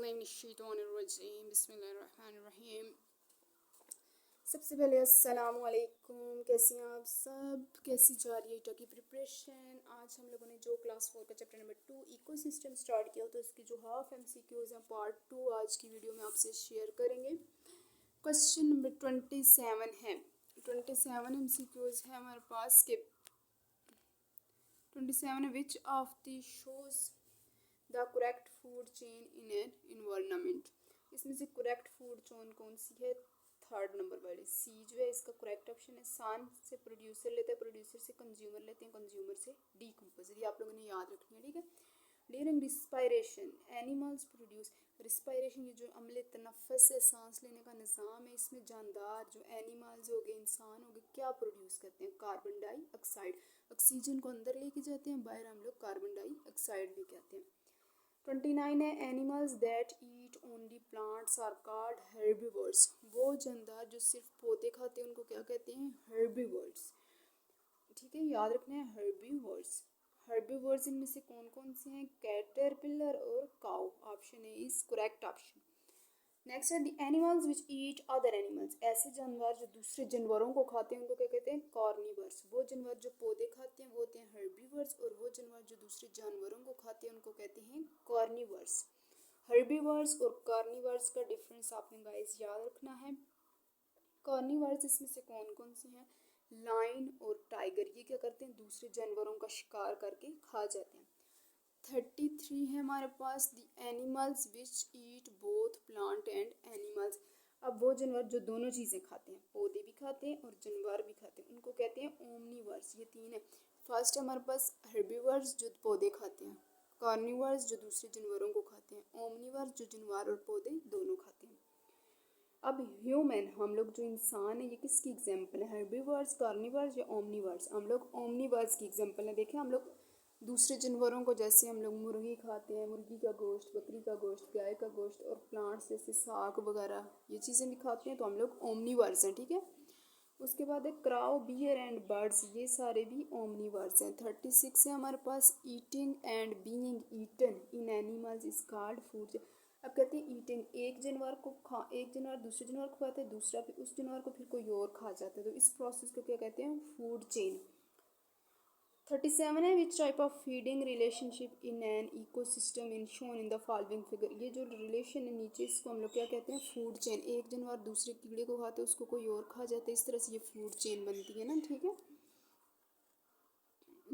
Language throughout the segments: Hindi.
बिस्मिल्लाहिर्रहमानिर्रहीम बिस्मिल्लाहिर्रहमानिर्रहीम। सबसे पहले अस्सलाम वालेकुम। कैसी हैं आप सब? कैसी जा रही है ईटा की प्रिपरेशन? आज हम लोगों ने जो क्लास 4 का चैप्टर नंबर 2 इकोसिस्टम स्टार्ट किया, तो इसकी जो हाफ MCQs हैं पार्ट 2 आज की वीडियो में आपसे शेयर करेंगे। क्वेश्चन नंबर 27 है। 27 MCQs है हमारे पास के 27 which of the shows the correct food chain in an environment. इसमें से करेक्ट फूड चेन कौन सी है? थर्ड नंबर वाली सी जो है इसका करेक्ट ऑप्शन है। सान से प्रोड्यूसर लेते हैं, प्रोड्यूसर से कंज्यूमर लेते हैं, कंज्यूमर से डीकम्पोजर। ये आप लोगों ने याद रखनी है, ठीक है। During respiration animals produce. Respiration ये जो अमले तनफ़ुस से सांस लेने का निज़ाम है, इसमें जानदार जो एनिमल्स हो गए, इंसान हो गए, क्या प्रोड्यूस करते हैं? Carbon dioxide. ऑक्सीजन को अंदर लेके जाते हैं, बाहर हम लोग कार्बन डाइऑक्साइड लेके आते हैं। 29 है animals that eat only plants are called herbivores. वो जानदार जो सिर्फ पौधे खाते हैं उनको क्या कहते हैं? हेर्बिवोर्स। ठीक है, याद रखना है हेर्बिवोर्स। हेर्बिवोर्स इनमें से कौन कौन से हैं? कैटरपिलर और cow. Option A is correct option. Next है the animals which eat other animals. ऐसे जानवर जो दूसरे जानवरों को खाते हैं उनको क्या कहते हैं? कार्निवर्स। वो जानवर जो पौधे खाते हैं वो होते हैं हेर्बिवर्स, और वो जानवर जो दूसरे जानवरों को खाते हैं उनको कहते हैं कार्निवर्स। हेर्बिवर्स और कार्निवर्स का डिफरेंस आपने गाइस याद रखना है। कार्निवर्स इसमें से कौन कौन से हैं? लायन और टाइगर। ये क्या करते हैं? दूसरे जानवरों का शिकार करके खा जाते हैं। 33 है हमारे पास the animals which eat both plant and animals. अब वो जानवर जो दोनों चीज़ें खाते हैं, पौधे भी खाते हैं और जानवर भी खाते हैं, उनको कहते हैं ओमनीवर्स। ये तीन है। फर्स्ट हमारे पास हेर्बिवर्स जो पौधे खाते हैं, कार्निवर्स जो दूसरे जानवरों को खाते हैं, ओमनीवर्स जो जानवर और पौधे दोनों खाते हैं। अब ह्यूमन, हम लोग जो इंसान है, ये किसकी एग्जाम्पल है? हेर्बिवर्स, कार्निवर्स या ओमनीवर्स? हम लोग ओमनीवर्स की एग्जाम्पल है। देखें, हम लोग दूसरे जानवरों को, जैसे हम लोग मुर्गी खाते हैं, मुर्गी का गोश्त, बकरी का गोश्त, गाय का गोश्त, और प्लांट्स जैसे साग वगैरह ये चीज़ें भी खाते हैं, तो हम लोग ओमनीवर्स हैं, ठीक है। उसके बाद है क्राउ, बियर एंड बर्ड्स। ये सारे भी ओमनीवर्स हैं। 36 है हमारे पास eating and being eaten in animals is called food. अब कहते हैं ईटिंग, एक जानवर को एक जानवर दूसरे जानवर को खाता है, दूसरा फिर उस जानवर को फिर कोई और खा जाता है, तो इस प्रोसेस को क्या कहते हैं? Food chain. 37 है which type of feeding relationship in an ecosystem in shown in the following figure. ये जो रिलेशन है नीचे, इसको हम लोग क्या कहते हैं? Food chain. एक जानवर दूसरे कीड़े को खाते हैं, उसको कोई और खा जाता है, इस तरह से ये फूड चेन बनती है ना, ठीक है।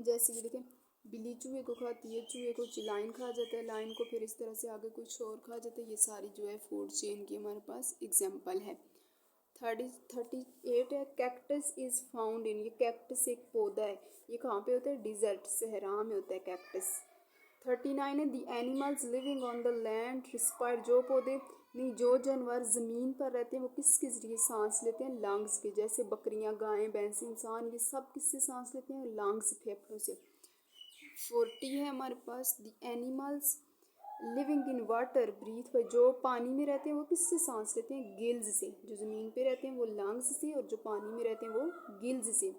जैसे कि देखें, बिल्ली चूहे को खाती है, चूहे को लाइन खा जाता है, लाइन को फिर इस तरह से आगे कुछ और खा जाता है। ये सारी जो है फूड चेन की हमारे पास एग्जाम्पल है। 38 है कैक्टस इज फाउंड इन। ये कैक्टस एक पौधा है, ये कहाँ पे होता है? डिजर्ट, सहरा में होता है कैक्टस। 39 है the animals living on the land respire. जो पौधे नहीं, जो जानवर ज़मीन पर रहते हैं वो किसके ज़रिए सांस लेते हैं? लंग्स के। जैसे बकरियां, गायें, भैंस, इंसान, ये सब किससे सांस लेते हैं? लंग्स, फेफड़ों से। 40 है हमारे पास the animals living in water breathe by. जो पानी में रहते हैं वो किससे सांस लेते हैं? गिल्स से। जो ज़मीन पे रहते हैं वो लंग्स से, और जो पानी में रहते हैं वो गिल्स से।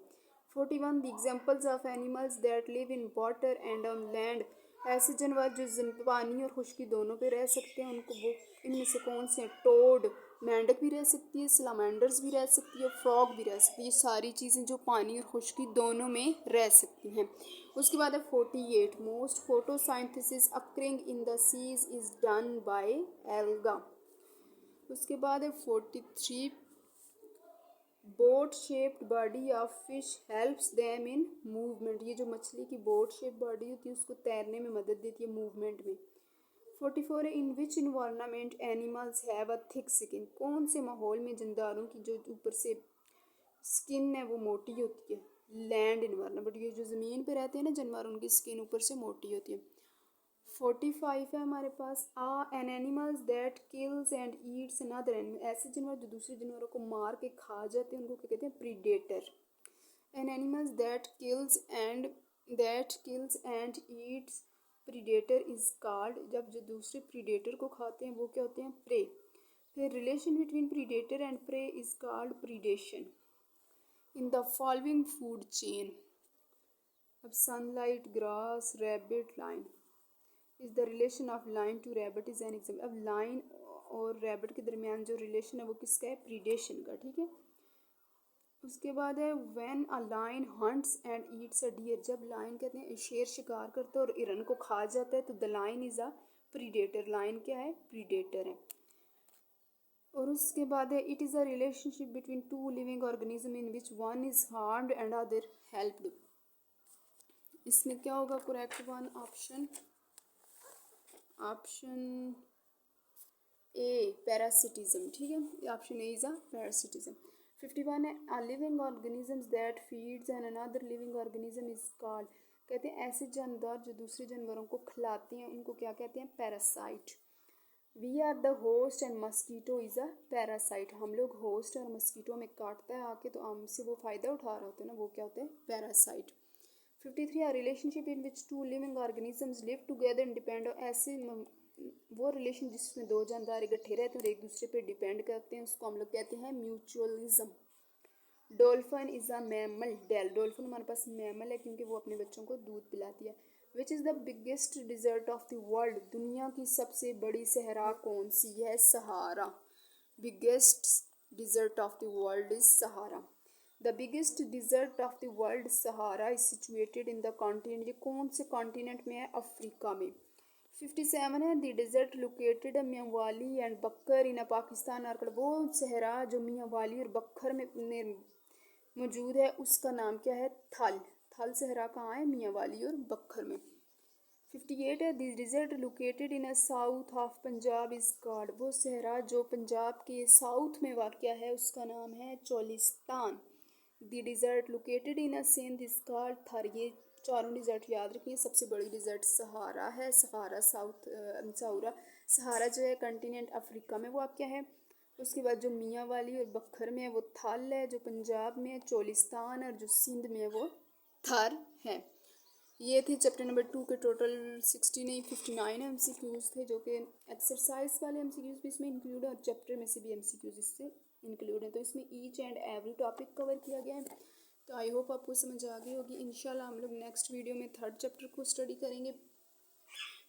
41 the examples of animals that live in water and on land. ऐसे जानवर जो पानी और खुश्की दोनों पे रह सकते हैं, उनको वो इनमें से कौन से? टोड, मेंढक भी रह सकती है, सलामेंडर्स भी रह सकती है, फ्रॉग भी रह सकती है। ये सारी चीज़ें जो पानी और खुश्की दोनों में रह सकती हैं। उसके बाद है 48 most photosynthesis occurring in the seas is done by alga. उसके बाद है 43 boat shaped body of fish helps them in movement. ये जो मछली की बोट शेप बॉडी होती है उसको तैरने में मदद देती है, मूवमेंट में। 44 है in which environment animals have a thick skin. कौन से माहौल में जानदारों की जो ऊपर से स्किन है वो मोटी होती है? Land environment. बट ये जो ज़मीन पे रहते हैं ना जानवर, उनकी स्किन ऊपर से मोटी होती है। 45 है हमारे पास an animals that kills and eats another animal. ऐसे जानवर जो दूसरे जानवरों को मार के खा जाते हैं उनको क्या कहते हैं? Predator. An animals that kills and eats predator is called. जब जो दूसरे प्रीडेटर को खाते हैं वो क्या होते हैं? प्रे। फिर relation between predator and prey is called predation in the following food chain. अब sunlight, grass, rabbit, lion, is the relation of lion to rabbit is an example. अब लाइन और रैबिट के दरमियान जो रिलेशन है वो किसका है, प्रीडेशन का, ठीक है। उसके बाद है when a lion hunts and eats a deer, जब लाइन कहते हैं शेर शिकार करता है और हिरन को खा जाता है तो the line is a predator, line क्या है, प्रीडेटर है। और उसके बाद है it is a relationship between two living organism in which one is harmed and other helped. इसमें क्या होगा correct one, option A parasitism, ठीक है, option A is a parasitism. 51 है a living organisms that feeds an another living organism is called, कहते हैं ऐसे जानवर जो दूसरे जानवरों को खिलाते हैं उनको क्या कहते हैं, parasite. We are the host and mosquito is a parasite, हम लोग होस्ट और मस्कीटो में काटता है आके तो हमसे वो फ़ायदा उठा रहे होते हैं ना, वो क्या होते हैं, parasite. 53 a relationship in which two living organisms live together and depend on, ऐसे वो रिलेशन जिसमें दो जानदार इकट्ठे रहते हैं और एक दूसरे पे डिपेंड करते हैं उसको हम लोग कहते हैं mutualism. Dolphin is a mammal, dolphin हमारे पास मैमल है क्योंकि वो अपने बच्चों को दूध पिलाती है। Which is the biggest desert of the world, दुनिया की सबसे बड़ी सहरा कौन सी है, Sahara. Biggest desert of the world is Sahara. The biggest desert of the world Sahara is situated in the continent, ये कौन से कॉन्टिनेंट में है, अफ्रीका में। 57 है the desert located Mianwali and Bhakkar in Pakistan are, वो सहरा जो मियांवाली और बक्खर में मौजूद है उसका नाम क्या है, थल। थल सहरा कहाँ है, मियांवाली और बक्खर में। 58 है the desert located in south of Punjab is called, वो सहरा जो पंजाब के साउथ में वाक़या है उसका नाम है Cholistan. The desert located in Sindh is called Thar, ये चारों डिजर्ट याद रखिए। सबसे बड़ी डिजर्ट सहारा है, सहारा सहारा जो है कंटिनेंट अफ्रीका में वाक़या है। उसके बाद जो मियाँ वाली और बक्खर में है वो थल है, जो पंजाब में है चोलिस्तान, और जो सिंध में है वो थर है। ये थे चैप्टर नंबर 2 के टोटल 60 नहीं 59 MCQs थे, जो कि एक्सरसाइज वाले MCQs भी इसमें इंक्लूड है और चैप्टर में से भी MCQs इससे इंक्लूड है। तो इसमें each and every topic cover किया गया है। तो आई होप आपको समझ आ गई होगी। इंशाल्लाह हम लोग नेक्स्ट वीडियो में थर्ड चैप्टर को स्टडी करेंगे।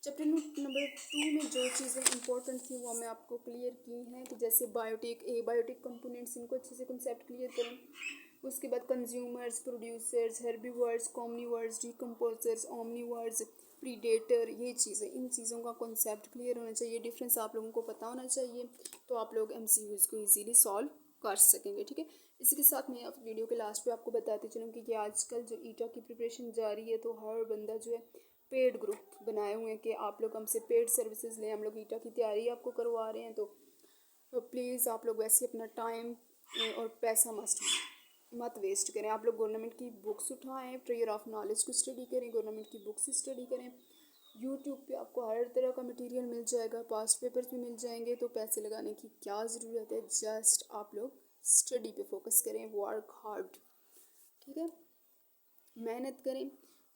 चैप्टर नंबर 2 में जो चीज़ें इंपॉर्टेंट थी वो मैं आपको क्लियर की हैं कि जैसे बायोटिक बायोटिक कंपोनेंट्स, इनको अच्छे से कंसेप्ट क्लियर करें। उसके बाद consumers, producers, herbivores, carnivores, decomposers, omnivores, predator, ये चीज़ें, इन चीज़ों का कॉन्सेप्ट क्लियर होना चाहिए, डिफरेंस आप लोगों को पता होना चाहिए, तो आप लोग MCQs को ईजीली सॉल्व कर सकेंगे, ठीक है। इसी के साथ मैं वीडियो के लास्ट पे आपको बताती चलूँ कि आजकल जो ईटा की प्रिपरेशन जारी है तो हर बंदा जो है पेड ग्रुप बनाए हुए हैं कि आप लोग हमसे पेड सर्विसेज लें, हम लोग ईटा की तैयारी आपको करवा रहे हैं। तो प्लीज़ आप लोग वैसे अपना टाइम और पैसा मत वेस्ट करें। आप लोग गवर्नमेंट की बुक्स उठाएं, प्रेयर ऑफ नॉलेज को स्टडी करें, गवर्नमेंट की बुक्स स्टडी करें। यूट्यूब पे आपको हर तरह का मटेरियल मिल जाएगा, पास्ट पेपर्स भी मिल जाएंगे, तो पैसे लगाने की क्या ज़रूरत है। जस्ट आप लोग स्टडी पे फोकस करें, वर्क हार्ड, ठीक है, मेहनत करें,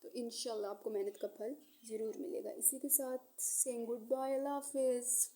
तो इंशाल्लाह आपको मेहनत का फल ज़रूर मिलेगा। इसी के साथ सेइंग गुड बाय, अल्लाह हाफिज़।